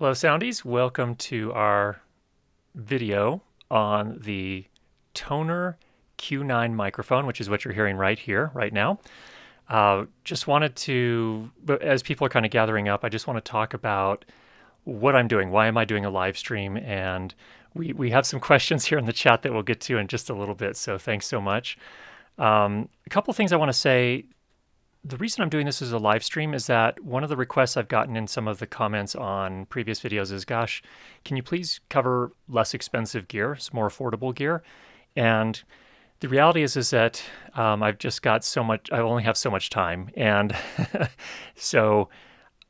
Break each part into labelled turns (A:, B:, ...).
A: Hello Soundies, welcome to our video on the TONOR Q9 microphone, which is what you're hearing right here, right now. Just wanted to, as people are kind of gathering up, I just want to talk about what I'm doing. Why am I doing a live stream? And we have some questions here in the chat that we'll get to in just a little bit, so thanks so much. A couple of things I want to say. The reason I'm doing this as a live stream is that one of the requests I've gotten in some of the comments on previous videos is, gosh, can you please cover less expensive gear, some more affordable gear? And the reality is that I've just got so much, I only have so much time. And so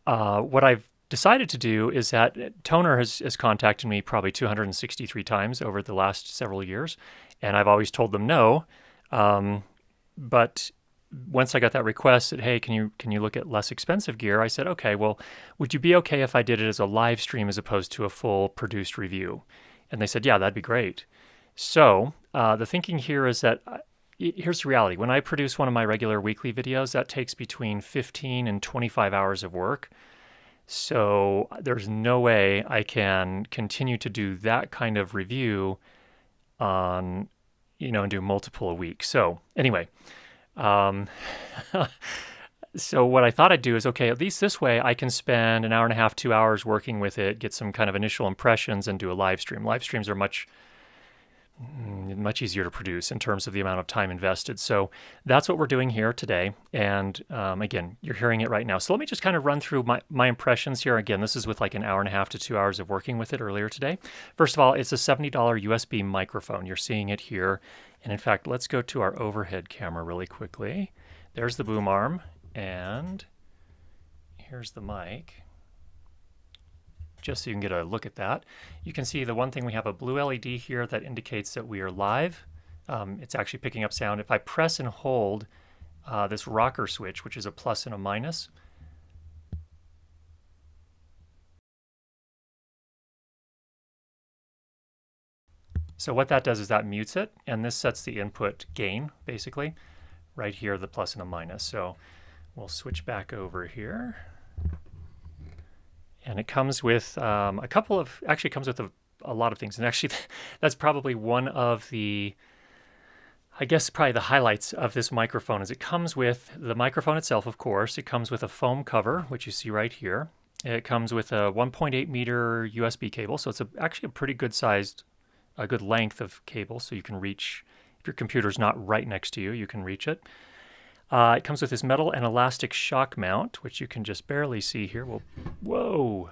A: what I've decided to do is that TONOR has contacted me probably 263 times over the last several years. And I've always told them no. But once I got that request that, hey, can you look at less expensive gear? I said, okay, well, would you be okay if I did it as a live stream as opposed to a full produced review? And they said, yeah, that'd be great. So the thinking here is that here's the reality. When I produce one of my regular weekly videos, that takes between 15 and 25 hours of work. So there's no way I can continue to do that kind of review on, and do multiple a week. So anyway, so what I thought I'd do is, okay, at least this way I can spend an hour and a half, 2 hours working with it, get some kind of initial impressions and do a live stream. Live streams are much easier to produce in terms of the amount of time invested. So that's what we're doing here today. And again, you're hearing it right now. So let me just kind of run through my impressions here. Again, this is with like an hour and a half to 2 hours of working with it earlier today. First of all, it's a $70 USB microphone. You're seeing it here. And in fact, let's go to our overhead camera really quickly. There's the boom arm, and here's the mic. Just so you can get a look at that. You can see the one thing, we have a blue LED here that indicates that we are live. It's actually picking up sound. If I press and hold this rocker switch, which is a plus and a minus, so what that does is that mutes it, and this sets the input gain, basically. Right here, the plus and a minus. So we'll switch back over here. And it comes with actually comes with a lot of things. And actually, that's probably one of the, I guess probably the highlights of this microphone is it comes with the microphone itself, of course. It comes with a foam cover, which you see right here. It comes with a 1.8 meter USB cable. So it's actually a pretty good sized, a good length of cable. So you can reach, if your computer's not right next to you, you can reach it. It comes with this metal and elastic shock mount, which you can just barely see here. Whoa!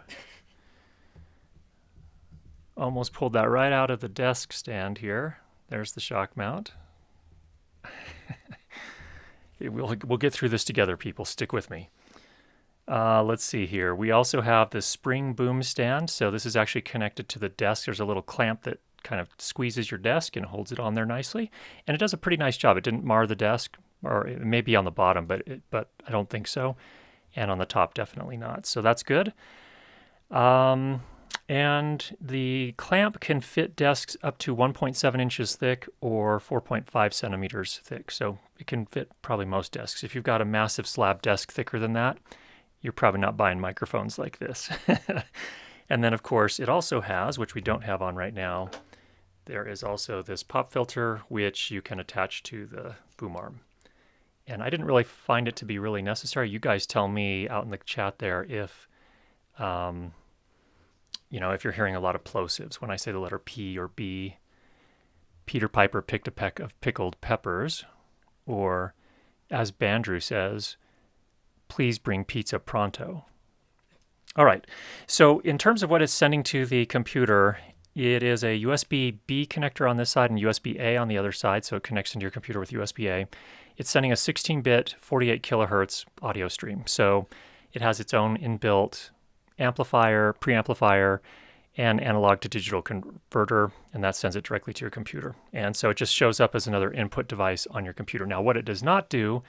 A: Almost pulled that right out of the desk stand here. There's the shock mount. We'll get through this together, people. Stick with me. Let's see here. We also have the spring boom stand. So this is actually connected to the desk. There's a little clamp that kind of squeezes your desk and holds it on there nicely. And it does a pretty nice job. It didn't mar the desk. Or it may be on the bottom, but I don't think so. And on the top, definitely not. So that's good. And the clamp can fit desks up to 1.7 inches thick or 4.5 centimeters thick. So it can fit probably most desks. If you've got a massive slab desk thicker than that, you're probably not buying microphones like this. And then, of course, it also has, which we don't have on right now, there is also this pop filter, which you can attach to the boom arm. And I didn't really find it to be really necessary. You guys tell me out in the chat there if, if you're hearing a lot of plosives. When I say the letter P or B, Peter Piper picked a peck of pickled peppers. Or, as Bandrew says, please bring pizza pronto. All right. So in terms of what it's sending to the computer, it is a USB-B connector on this side and USB-A on the other side. So it connects into your computer with USB-A. It's sending a 16-bit, 48 kilohertz audio stream. So it has its own inbuilt amplifier, preamplifier, and analog to digital converter, and that sends it directly to your computer. And so it just shows up as another input device on your computer. Now, what it does not do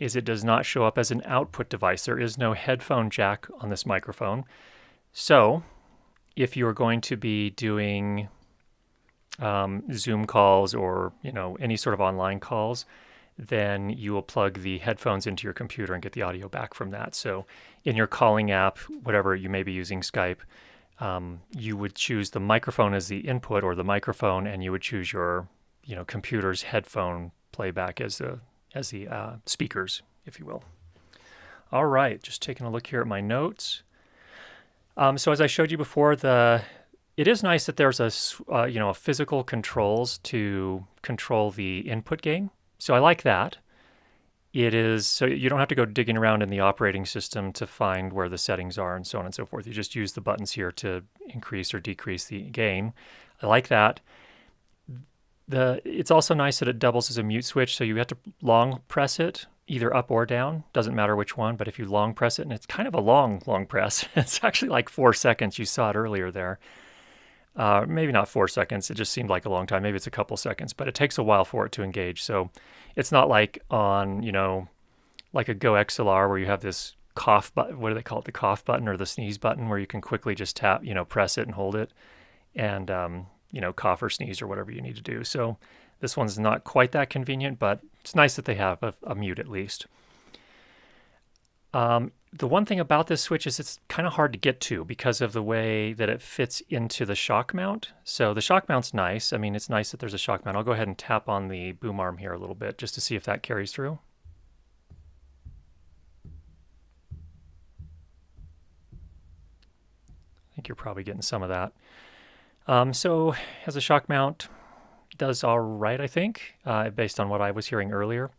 A: is it does not show up as an output device. There is no headphone jack on this microphone. So if you're going to be doing Zoom calls or any sort of online calls, then you will plug the headphones into your computer and get the audio back from that. So in your calling app, whatever you may be using, Skype, you would choose the microphone as the input or the microphone, and you would choose your computer's headphone playback as the speakers, if you will. All right, just taking a look here at my notes. So as I showed you before, it is nice that there's a physical controls to control the input gain. So I like that. It is so you don't have to go digging around in the operating system to find where the settings are and so on and so forth. You just use the buttons here to increase or decrease the gain. I like that. It's also nice that it doubles as a mute switch, so you have to long press it, either up or down. Doesn't matter which one, but if you long press it, and it's kind of a long press. It's actually like 4 seconds. You saw it earlier there. Maybe not 4 seconds. It just seemed like a long time. Maybe it's a couple seconds, but it takes a while for it to engage. So it's not like on, like a Go XLR where you have this cough button. What do they call it? The cough button or the sneeze button, where you can quickly just tap, press it and hold it and, cough or sneeze or whatever you need to do. So this one's not quite that convenient, but it's nice that they have a mute at least. The one thing about this switch is it's kind of hard to get to because of the way that it fits into the shock mount. So the shock mount's nice. I mean, it's nice that there's a shock mount. I'll go ahead and tap on the boom arm here a little bit just to see if that carries through. I think you're probably getting some of that. So as a shock mount, does all right, I think, based on what I was hearing earlier.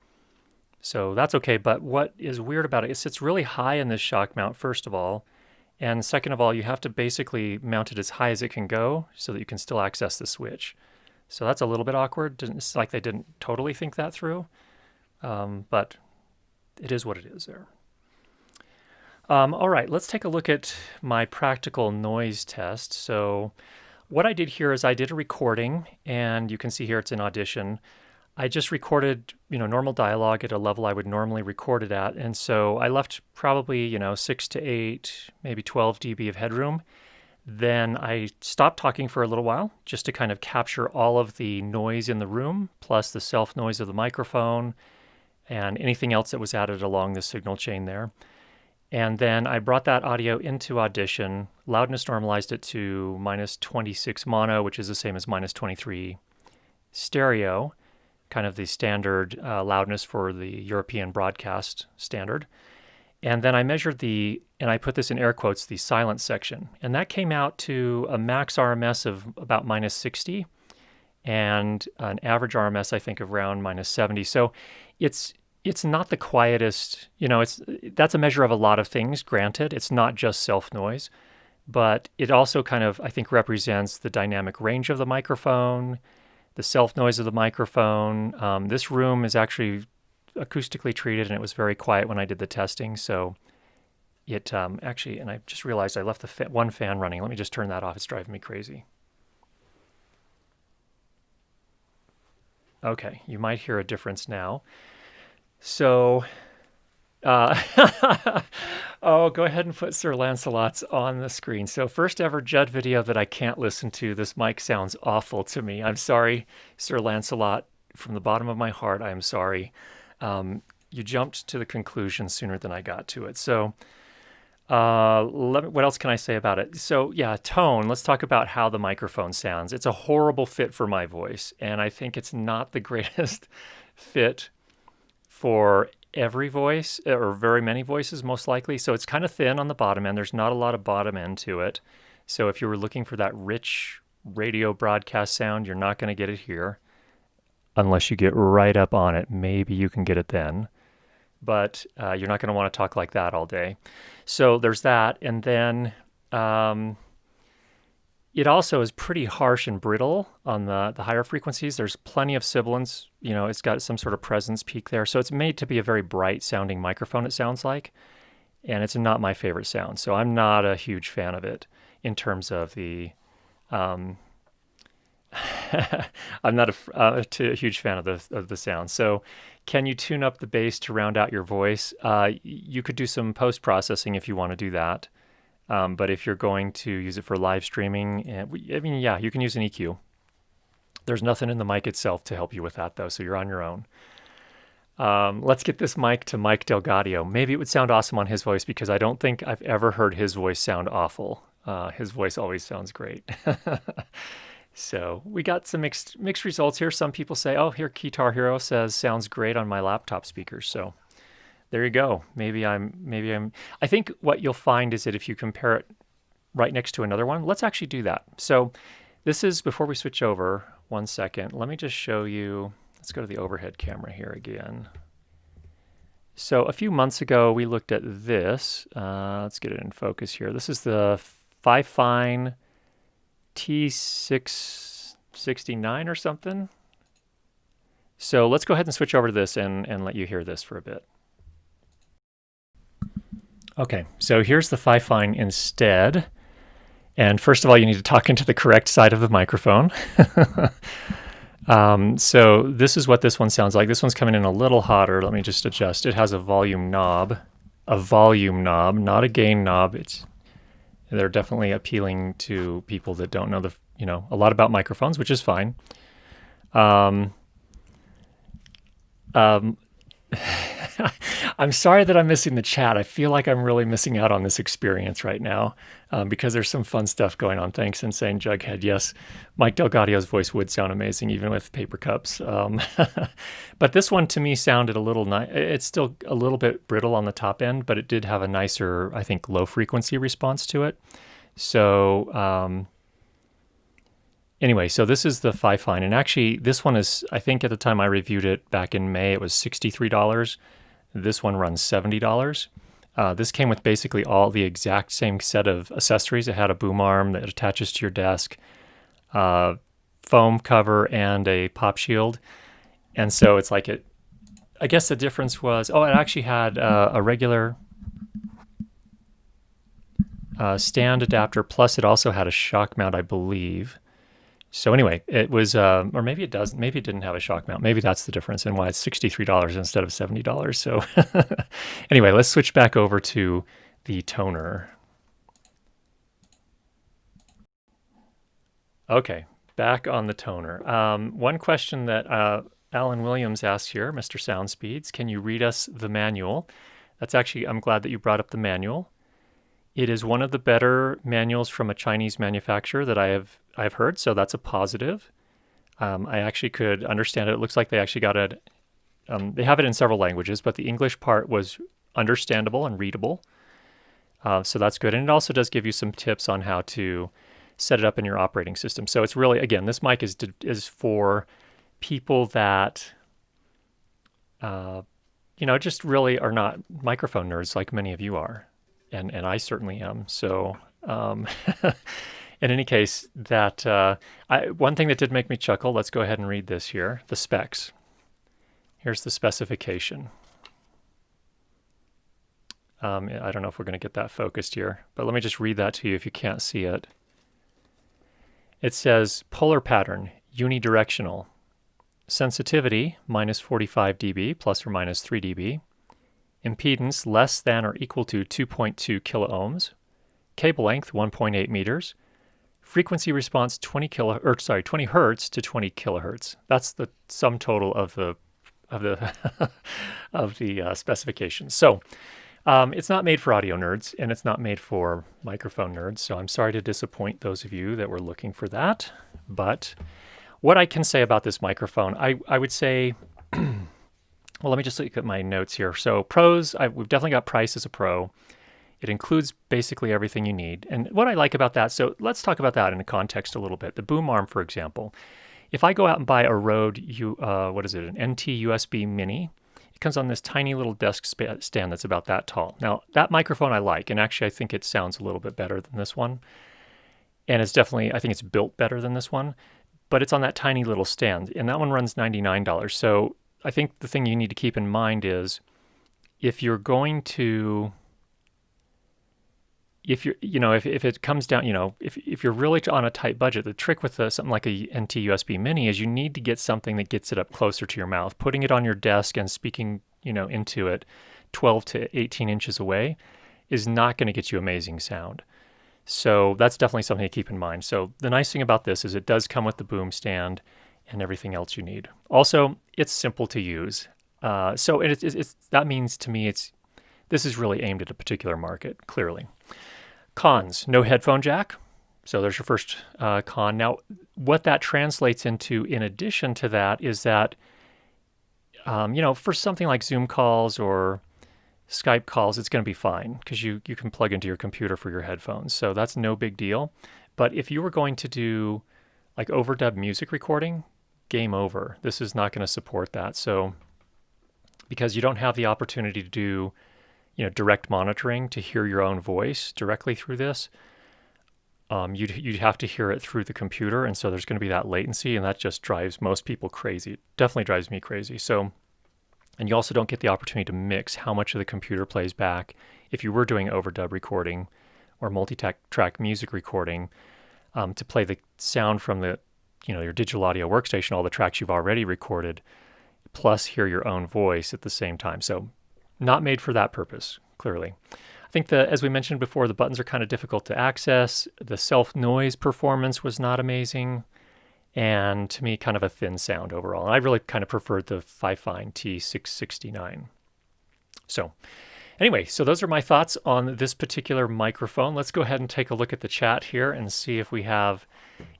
A: So that's okay, but what is weird about it is it's really high in this shock mount, first of all, and second of all, you have to basically mount it as high as it can go so that you can still access the switch. So that's a little bit awkward. It's like they didn't totally think that through, but it is what it is there. All right, let's take a look at my practical noise test. So what I did here is I did a recording, and you can see here it's in Audition. I just recorded, normal dialogue at a level I would normally record it at. And so I left probably, 6 to 8, maybe 12 dB of headroom. Then I stopped talking for a little while just to kind of capture all of the noise in the room, plus the self noise of the microphone and anything else that was added along the signal chain there. And then I brought that audio into Audition, loudness normalized it to -26 mono, which is the same as -23 stereo, kind of the standard loudness for the European broadcast standard. And then I measured and I put this in air quotes, the silence section. And that came out to a max RMS of about -60 and an average RMS, I think, of around -70. So it's not the quietest, that's a measure of a lot of things, granted. It's not just self-noise, but it also kind of, I think, represents the dynamic range of the microphone, the self-noise of the microphone. This room is actually acoustically treated, and it was very quiet when I did the testing. So it actually, and I just realized I left the one fan running. Let me just turn that off. It's driving me crazy. Okay, you might hear a difference now. So, oh, go ahead and put Sir Lancelot's on the screen. So first ever Judd video that I can't listen to. This mic sounds awful to me. I'm sorry, Sir Lancelot. From the bottom of my heart, I am sorry. You jumped to the conclusion sooner than I got to it. So what else can I say about it? So yeah, tone. Let's talk about how the microphone sounds. It's a horrible fit for my voice, and I think it's not the greatest fit for every voice, or very many voices most likely. So it's kind of thin on the bottom end. There's not a lot of bottom end to it. So if you were looking for that rich radio broadcast sound, you're not going to get it here unless you get right up on it. Maybe you can get it then, but you're not going to want to talk like that all day. So there's that. And then it also is pretty harsh and brittle on the higher frequencies. There's plenty of sibilance. It's got some sort of presence peak there. So it's made to be a very bright sounding microphone, it sounds like. And it's not my favorite sound. So I'm not a huge fan of it in terms of the... I'm not a huge fan of the sound. So can you tune up the bass to round out your voice? You could do some post-processing if you want to do that. But if you're going to use it for live streaming, yeah, you can use an EQ. There's nothing in the mic itself to help you with that, though, so you're on your own. Let's get this mic to Mike Delgadio. Maybe it would sound awesome on his voice, because I don't think I've ever heard his voice sound awful. His voice always sounds great. So we got some mixed results here. Some people say, oh, here Guitar Hero says sounds great on my laptop speakers. So there you go. I think what you'll find is that if you compare it right next to another one, let's actually do that. So this is, before we switch over, 1 second, let me just show you, let's go to the overhead camera here again. So a few months ago, we looked at this. Let's get it in focus here. This is the Fifine T669 or something. So let's go ahead and switch over to this and let you hear this for a bit. Okay, so here's the Fifine instead. And first of all, you need to talk into the correct side of the microphone. So this is what this one sounds like. This one's coming in a little hotter. Let me just adjust. It has a volume knob, not a gain knob. They're definitely appealing to people that don't know a lot about microphones, which is fine. I'm sorry that I'm missing the chat. I feel like I'm really missing out on this experience right now because there's some fun stuff going on. Thanks, Insane Jughead. Yes, Mike Delgadio's voice would sound amazing even with paper cups. But this one to me sounded a little nice. It's still a little bit brittle on the top end, but it did have a nicer, I think, low frequency response to it. So anyway, so this is the Fifine. And actually, this one is, I think at the time I reviewed it back in May, it was $63. This one runs $70. This came with basically all the exact same set of accessories. It had a boom arm that attaches to your desk, foam cover, and a pop shield. And so it's like I guess the difference was, it actually had a regular stand adapter, plus it also had a shock mount, I believe. So anyway, it was, or maybe it doesn't, maybe it didn't have a shock mount. Maybe that's the difference and why it's $63 instead of $70. So anyway, let's switch back over to the Tonor. Okay, back on the Tonor. One question that Alan Williams asks here, Mr. Sound Speeds, can you read us the manual? That's actually, I'm glad that you brought up the manual. It is one of the better manuals from a Chinese manufacturer that I've heard, so that's a positive. I actually could understand it. It looks like they actually got it. They have it in several languages, but the English part was understandable and readable. So that's good. And it also does give you some tips on how to set it up in your operating system. So it's really, again, this mic is for people that, just really are not microphone nerds like many of you are. And I certainly am. So in any case, one thing that did make me chuckle, let's go ahead and read this here, the specs. Here's the specification. I don't know if we're going to get that focused here, but let me just read that to you if you can't see it. It says polar pattern, unidirectional. Sensitivity, minus 45 dB, plus or minus 3 dB. Impedance less than or equal to 2.2 kiloohms. Cable length 1.8 meters. Frequency response 20 hertz to 20 kilohertz. That's the sum total of the specifications. So it's not made for audio nerds and it's not made for microphone nerds. So I'm sorry to disappoint those of you that were looking for that. But what I can say about this microphone, I would say. Well, let me just look at my notes here. So pros, we've definitely got price as a pro. It includes basically everything you need. And what I like about that, so let's talk about that in a context a little bit. The boom arm, for example. If I go out and buy a Rode, an NT USB Mini, it comes on this tiny little desk stand that's about that tall. Now, that microphone I like, and actually I think it sounds a little bit better than this one. And it's definitely, I think it's built better than this one. But it's on that tiny little stand, and that one runs $99. So I think the thing you need to keep in mind is if it comes down, if you're really on a tight budget, the trick with something like a NT USB Mini is you need to get something that gets it up closer to your mouth. Putting it on your desk and speaking, into it 12 to 18 inches away is not going to get you amazing sound. So that's definitely something to keep in mind. So the nice thing about this is it does come with the boom stand and everything else you need. Also, it's simple to use. That means to me this is really aimed at a particular market, clearly. Cons, no headphone jack. So there's your first con. Now, what that translates into in addition to that is that, for something like Zoom calls or Skype calls, it's going to be fine because you can plug into your computer for your headphones. So that's no big deal. But if you were going to do like overdub music recording, game over. This is not going to support that. So because you don't have the opportunity to do, direct monitoring to hear your own voice directly through this, you'd have to hear it through the computer. And so there's going to be that latency, and that just drives most people crazy. It definitely drives me crazy. So, and you also don't get the opportunity to mix how much of the computer plays back if you were doing overdub recording or multi-track music recording, to play the sound from the, your digital audio workstation, all the tracks you've already recorded, plus hear your own voice at the same time. So not made for that purpose, clearly. I think as we mentioned before, the buttons are kind of difficult to access. The self-noise performance was not amazing. And to me, kind of a thin sound overall. And I really kind of preferred the Fifine T669. So anyway, so those are my thoughts on this particular microphone. Let's go ahead and take a look at the chat here and see if we have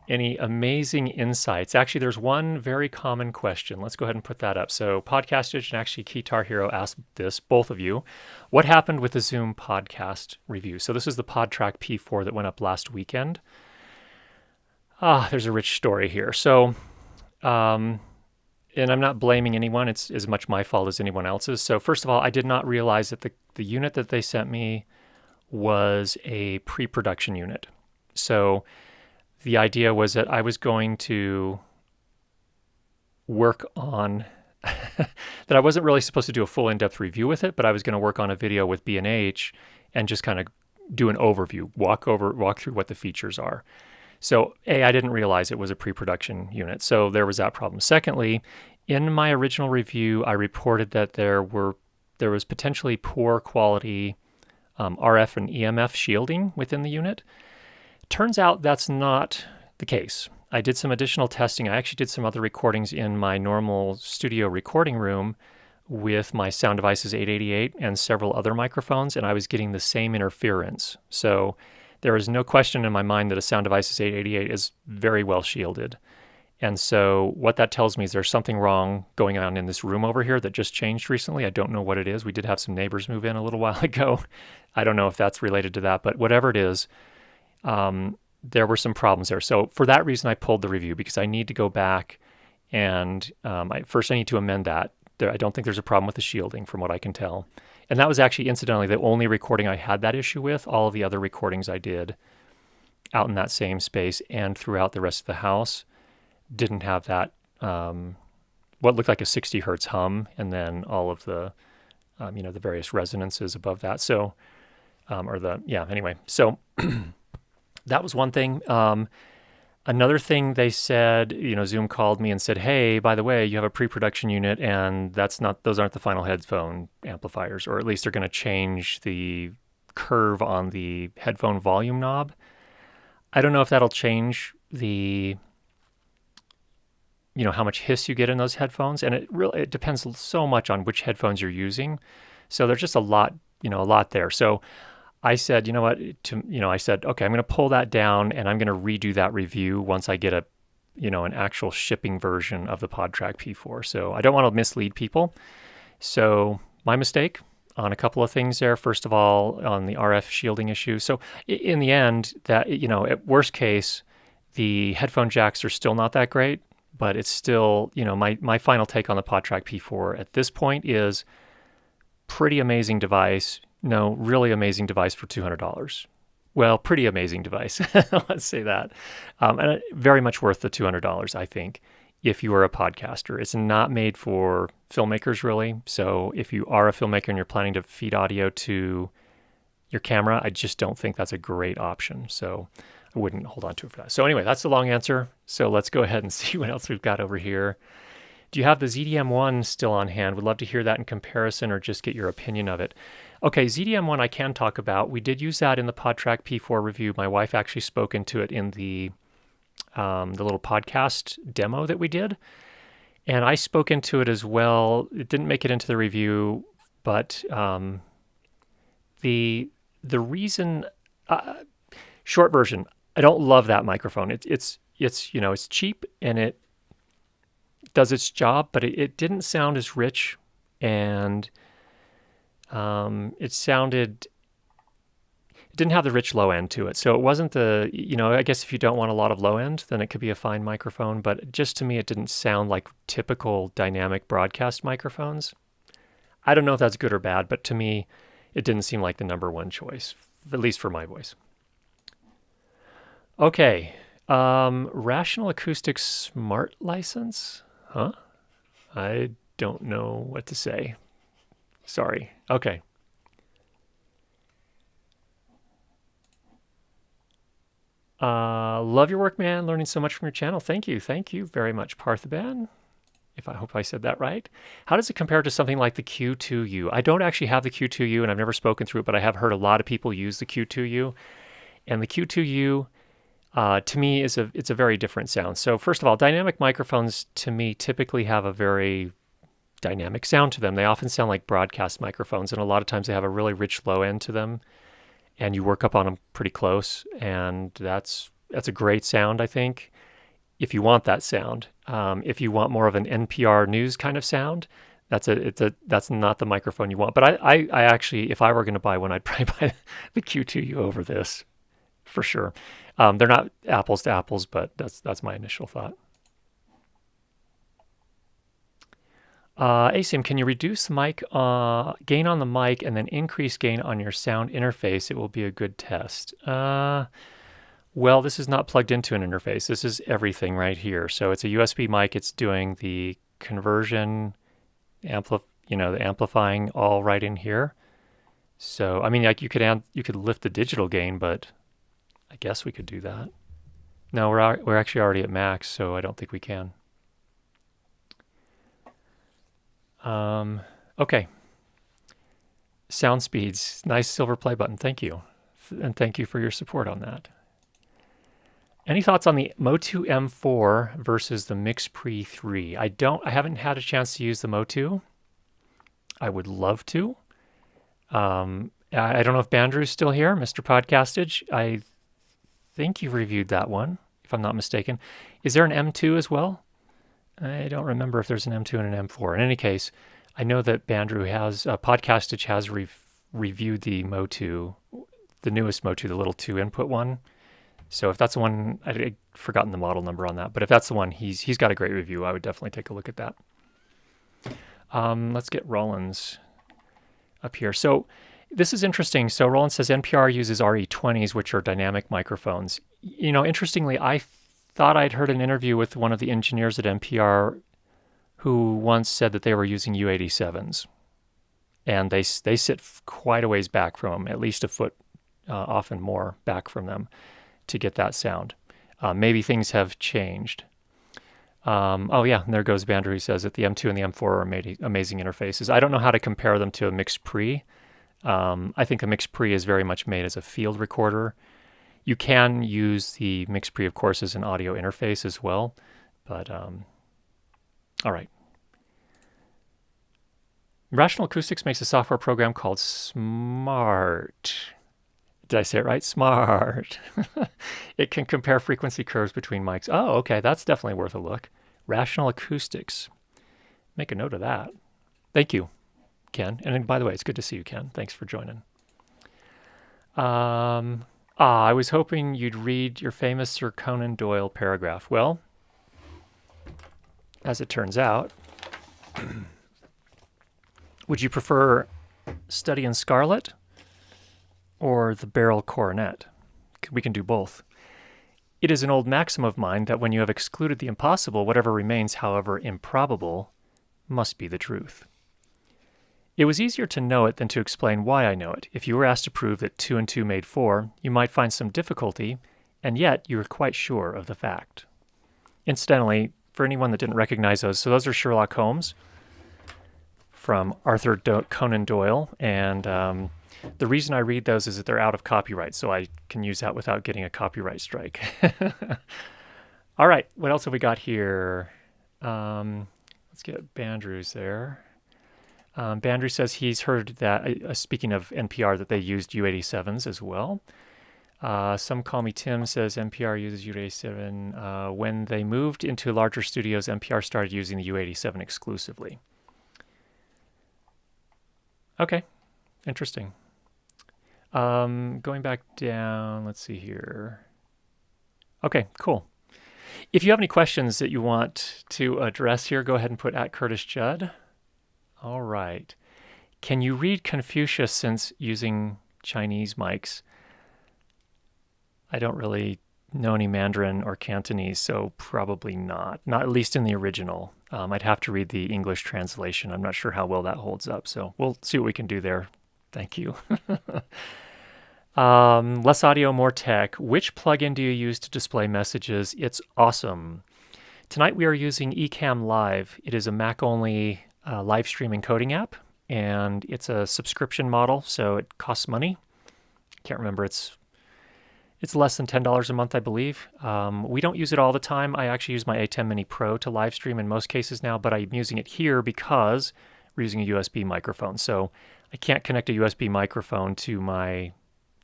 A: any amazing insights. Actually, there's one very common question. Let's go ahead and put that up. So Podcastage and actually Guitar Hero asked this, both of you, what happened with the Zoom podcast review? So this is the PodTrack P4 that went up last weekend. There's a rich story here. So, and I'm not blaming anyone. It's as much my fault as anyone else's. So first of all, I did not realize that the unit that they sent me was a pre-production unit. So the idea was that I was going to work on, that I wasn't really supposed to do a full in-depth review with it, but I was going to work on a video with B&H and just kind of do an overview, walk through what the features are. So I didn't realize it was a pre-production unit. So there was that problem. Secondly, in my original review, I reported that there was potentially poor quality RF and EMF shielding within the unit. Turns out that's not the case. I did some additional testing. I actually did some other recordings in my normal studio recording room with my Sound Devices 888 and several other microphones, and I was getting the same interference. So there is no question in my mind that a Sound Devices 888 is very well shielded. And so what that tells me is there's something wrong going on in this room over here that just changed recently. I don't know what it is. We did have some neighbors move in a little while ago. I don't know if that's related to that, but whatever it is, there were some problems there. So for that reason, I pulled the review because I need to go back and I need to amend that. I don't think there's a problem with the shielding from what I can tell. And that was actually, incidentally, the only recording I had that issue with. All of the other recordings I did out in that same space and throughout the rest of the house didn't have that, what looked like a 60 hertz hum, and then all of the, the various resonances above that. So, anyway. So that was one thing. Another thing they said, Zoom called me and said, hey, by the way, you have a pre-production unit and those aren't the final headphone amplifiers, or at least they're going to change the curve on the headphone volume knob. I don't know if that'll change the, how much hiss you get in those headphones. And it depends so much on which headphones you're using. So there's just a lot there. So I said, you know what, I said, okay, I'm going to pull that down and I'm going to redo that review once I get an actual shipping version of the PodTrack P4. So I don't want to mislead people. So my mistake on a couple of things there. First of all, on the RF shielding issue. So in the end, that, at worst case, the headphone jacks are still not that great, but it's still, my final take on the PodTrack P4 at this point is pretty amazing device. No, really amazing device for $200. Well, pretty amazing device. Let's say that. And very much worth the $200, I think, if you are a podcaster. It's not made for filmmakers, really. So if you are a filmmaker and you're planning to feed audio to your camera, I just don't think that's a great option. So I wouldn't hold on to it for that. So anyway, that's the long answer. So let's go ahead and see what else we've got over here. Do you have the ZDM1 still on hand? Would love to hear that in comparison or just get your opinion of it. Okay, ZDM1 I can talk about. We did use that in the PodTrack P4 review. My wife actually spoke into it in the little podcast demo that we did. And I spoke into it as well. It didn't make it into the review, but the reason Short version, I don't love that microphone. It's cheap and it does its job, but it didn't sound as rich, and it didn't have the rich low end to it. So it wasn't I guess if you don't want a lot of low end, then it could be a fine microphone. But just to me, it didn't sound like typical dynamic broadcast microphones. I don't know if that's good or bad, but to me, it didn't seem like the number one choice, at least for my voice. Okay. Rational Acoustics Smart License? Huh? I don't know what to say. Sorry. Okay. Love your work, man. Learning so much from your channel. Thank you. Thank you very much, Parthiban. I hope I said that right. How does it compare to something like the Q2U? I don't actually have the Q2U, and I've never spoken through it, but I have heard a lot of people use the Q2U. And the Q2U, to me, it's a very different sound. So first of all, dynamic microphones, to me, typically have a very dynamic sound to them. They often sound like broadcast microphones, and a lot of times they have a really rich low end to them, and you work up on them pretty close, and that's a great sound, I think, if you want that sound. If you want more of an NPR news kind of sound, that's not the microphone you want. But I actually, if I were going to buy one, I'd probably buy the Q2U over this, for sure. They're not apples to apples, but that's my initial thought. ASIM, can you reduce mic gain on the mic and then increase gain on your sound interface? It will be a good test. Well, this is not plugged into an interface. This is everything right here. So it's a USB mic. It's doing the conversion, the amplifying all right in here. So I mean, like you could lift the digital gain, but I guess we could do that. No, we're actually already at max, so I don't think we can. Okay. Sound speeds. Nice silver play button. Thank you. And thank you for your support on that. Any thoughts on the Motu M4 versus the MixPre 3? I haven't had a chance to use the Motu. I would love to. I don't know if Bandrew's still here, Mr. Podcastage. I think you reviewed that one, if I'm not mistaken. Is there an M2 as well? I don't remember if there's an M2 and an M4. In any case, I know that Bandrew Podcastage has reviewed the Motu, the newest Motu, the little 2-input one. So if that's the one, I'd forgotten the model number on that, but if that's the one, he's got a great review. I would definitely take a look at that. Let's get Rollins up here. So this is interesting. So Rollins says NPR uses RE20s, which are dynamic microphones. Interestingly, I thought I'd heard an interview with one of the engineers at NPR who once said that they were using U87s, and they sit quite a ways back from them, at least a foot, often more back from them, to get that sound. Maybe things have changed. Oh yeah, and there goes Bandrew. He says that the M2 and the M4 are amazing interfaces. I don't know how to compare them to a MixPre. I think a MixPre is very much made as a field recorder. You can use the MixPre, of course, as an audio interface as well. But, all right. Rational Acoustics makes a software program called Smart. Did I say it right? Smart. It can compare frequency curves between mics. Oh, okay. That's definitely worth a look. Rational Acoustics. Make a note of that. Thank you, Ken. And by the way, it's good to see you, Ken. Thanks for joining. I was hoping you'd read your famous Sir Conan Doyle paragraph. Well, as it turns out, would you prefer Study in Scarlet or The Barrel Coronet? We can do both. It is an old maxim of mine that when you have excluded the impossible, whatever remains, however improbable, must be the truth. It was easier to know it than to explain why I know it. If you were asked to prove that 2 and 2 made 4, you might find some difficulty, and yet you were quite sure of the fact. Incidentally, for anyone that didn't recognize those, so those are Sherlock Holmes from Arthur Conan Doyle, and the reason I read those is that they're out of copyright, so I can use that without getting a copyright strike. All right, what else have we got here? Let's get Bandrew's there. Bandrew says he's heard that, speaking of NPR, that they used U87s as well. Some Call Me Tim says NPR uses U87. When they moved into larger studios, NPR started using the U87 exclusively. Okay, interesting. Going back down, let's see here. Okay, cool. If you have any questions that you want to address here, go ahead and put @CurtisJudd. All right. Can you read Confucius since using Chinese mics? I don't really know any Mandarin or Cantonese, so probably not. Not at least in the original. I'd have to read the English translation. I'm not sure how well that holds up, so we'll see what we can do there. Thank you. Less audio, more tech. Which plugin do you use to display messages? It's awesome. Tonight we are using Ecamm Live. It is a Mac-only live stream encoding app, and it's a subscription model, so it costs money. Can't remember. It's less than $10 a month, I believe. We don't use it all the time. I actually use my A10 Mini Pro to live stream in most cases now, but I'm using it here because we're using a USB microphone. So I can't connect a USB microphone to my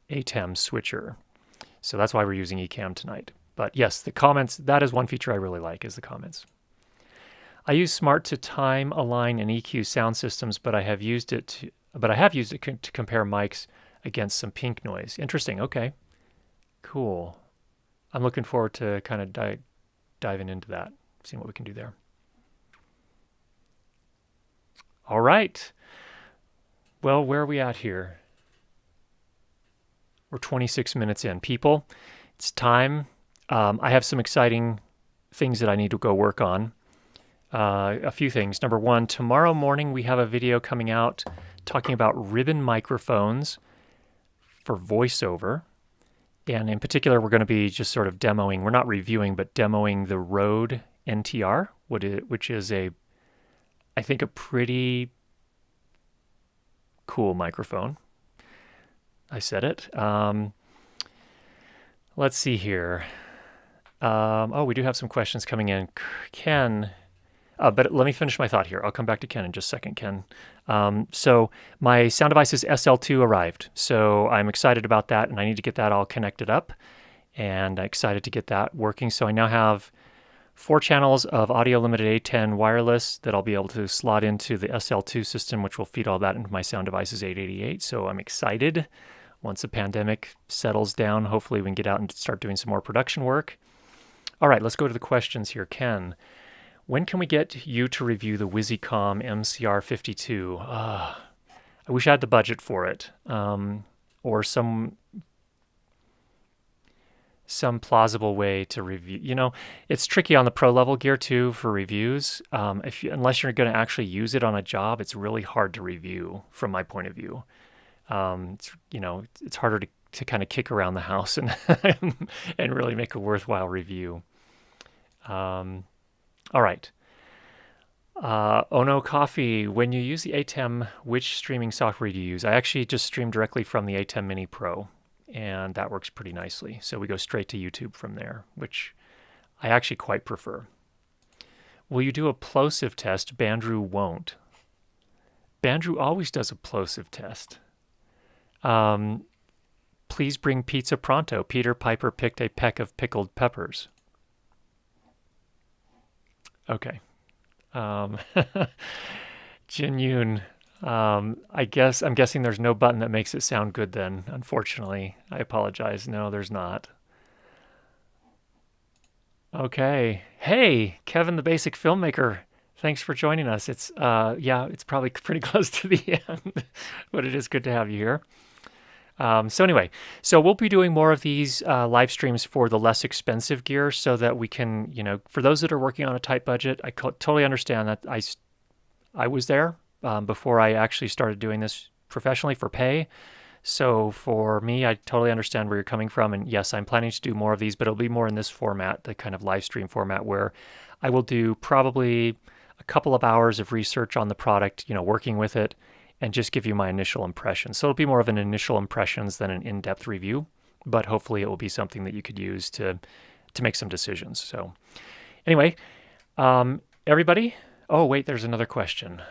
A: ATEM switcher. So that's why we're using Ecamm tonight. But yes, the comments, that is one feature I really like, is the comments. I use Smart to time, align, and EQ sound systems, but I have used it to compare mics against some pink noise. Interesting. Okay. Cool. I'm looking forward to kind of diving into that, seeing what we can do there. All right. Well, where are we at here? We're 26 minutes in. People, it's time. I have some exciting things that I need to go work on. A few things. Number one, tomorrow morning we have a video coming out talking about ribbon microphones for voiceover. And in particular, we're going to be just sort of demoing, we're not reviewing, but demoing the Rode NTR, which is I think a pretty cool microphone. I said it. Let's see here. We do have some questions coming in. Ken, but let me finish my thought here. I'll come back to Ken in just a second, Ken. So my sound device's SL2 arrived. So I'm excited about that, and I need to get that all connected up. And I'm excited to get that working. So I now have 4 channels of audio limited A10 wireless that I'll be able to slot into the SL2 system, which will feed all that into my sound device's 888. So I'm excited. Once the pandemic settles down, hopefully we can get out and start doing some more production work. All right, let's go to the questions here. Ken, when can we get you to review the Wizzycom MCR52? I wish I had the budget for it, or some plausible way to review. You know, it's tricky on the pro level gear too for reviews. Unless you're going to actually use it on a job, it's really hard to review from my point of view. It's harder to kind of kick around the house and and really make a worthwhile review. All right. Ono Coffee, when you use the ATEM, which streaming software do you use? I actually just stream directly from the ATEM Mini Pro, and that works pretty nicely. So we go straight to YouTube from there, which I actually quite prefer. Will you do a plosive test? Bandrew won't. Bandrew always does a plosive test. Please bring pizza pronto. Peter Piper picked a peck of pickled peppers. Okay. Jin Yoon, I'm guessing there's no button that makes it sound good then, unfortunately. I apologize. No, there's not. Okay. Hey, Kevin the Basic Filmmaker. Thanks for joining us. It's probably pretty close to the end, but it is good to have you here. So we'll be doing more of these live streams for the less expensive gear so that we can, for those that are working on a tight budget, I totally understand that I was there before I actually started doing this professionally for pay. So for me, I totally understand where you're coming from. And yes, I'm planning to do more of these, but it'll be more in this format, the kind of live stream format where I will do probably a couple of hours of research on the product, working with it, and just give you my initial impressions. So it'll be more of an initial impressions than an in-depth review, but hopefully it will be something that you could use to make some decisions. So anyway, everybody, oh wait, there's another question.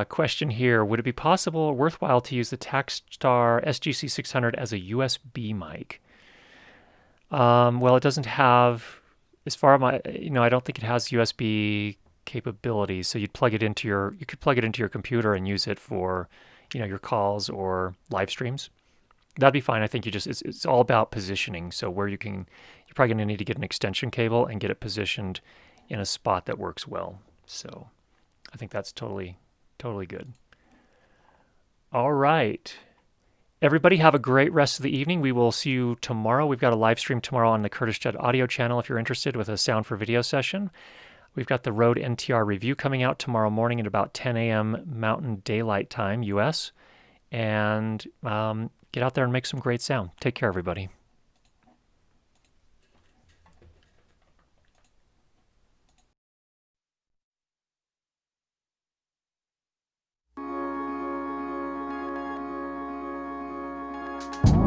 A: Question here, would it be possible or worthwhile to use the Takstar SGC600 as a USB mic? Well, it doesn't have, as far as I don't think it has USB capabilities. So you could plug it into your computer and use it for, your calls or live streams. That'd be fine. I think it's all about positioning. So you're probably going to need to get an extension cable and get it positioned in a spot that works well. So I think that's totally good. All right. Everybody have a great rest of the evening. We will see you tomorrow. We've got a live stream tomorrow on the Curtis Judd audio channel if you're interested with a sound for video session. We've got the Rode NTR review coming out tomorrow morning at about 10 a.m. Mountain Daylight Time, US. And get out there and make some great sound. Take care, everybody.
B: You